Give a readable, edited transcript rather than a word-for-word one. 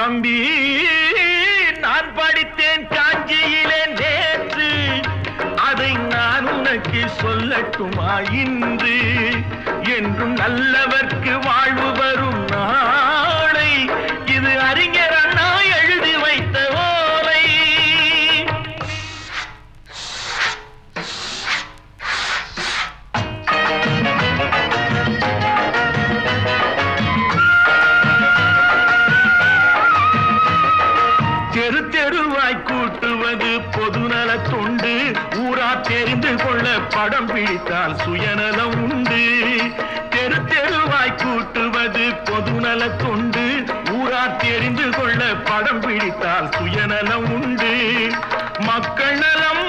தம்பி நான் படித்தேன் காஞ்சியிலே நேற்று, அதை நான் உனக்கு சொல்லட்டுமா இன்று? என்றும் நல்லவர்க்கு வாழ்வு வரும் நாளை, இது அறிஞர் அண்ணா எழுதி வைத்த ஓலை. தெரு தெருவாய் கூட்டுவது பொதுநல தொண்டு, ஊரா தெரிந்து கொள்ள படம் பிடித்தால் சுயநலம் உண்டு. தெரு தெருவாய் கூட்டுவது பொதுநல தொண்டு, ஊரா தெரிந்து கொள்ள படம் பிடித்தால் சுயநலம் உண்டு. மக்கள் நலம்